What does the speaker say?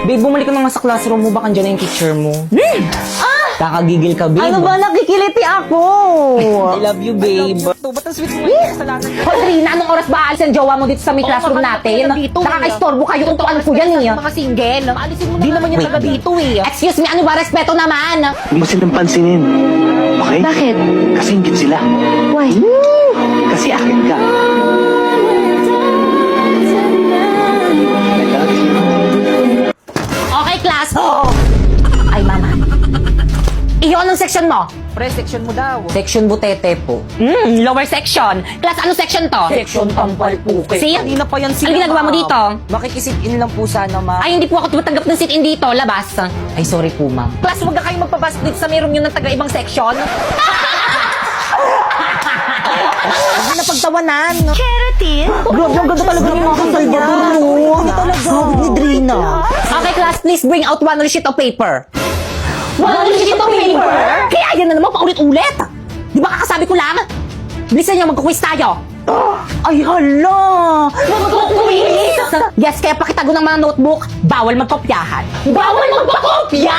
Babe, bumalik ka na nga sa classroom mo. Baka andyan na yung teacher mo. Kakagigil ka, babe. Ano ba? Nakikiliti ako. I love you, babe. Ba't ang sweet mo yung kasalanan ko? Hoy, Rina, anong oras ba aalis ang jowa mo dito sa may classroom natin? Nakaka-istorbo kayo kung tuan ko yan eh. Mga single. Alisin mo na. Di naman yung taga dito eh. Excuse me, ano ba? Respeto naman. Huwag mo silang pansinin. Okay? Bakit? Kasi ingit sila. Why? Kasi akin ka. Okay, class. Ay, mama. Iyon ang section mo. Pre, section mo daw. Section butete po. Lower section. Class, ano section to? Section tampal po. See? Kanina pa yan sila. Ano ginagawa mo ma'am. dito? Makikisit-in lang po sana, ma'am. Ay, hindi po ako tumatanggap ng sit-in dito. Labas. Ay, sorry po, ma'am. Class, huwag na kayong magpabas dito sa mayroong yun ng taga-ibang section. Hindi na pagtawanan. Keratin? Grabe, ang ganda talaga ng mga Salvador, no? Ang ganda talaga. Sabi ni Drina. Okay, class, please bring out one sheet of paper. One sheet of paper? Kaya yan na naman, paulit-ulit. Di ba kakasabi ko lang? Bilisan niyo, magkukwis tayo. Ay, hala. Magkukwis? Yes, kaya pakitago ng mga notebook, bawal magkopyahan. Bawal magpakopya?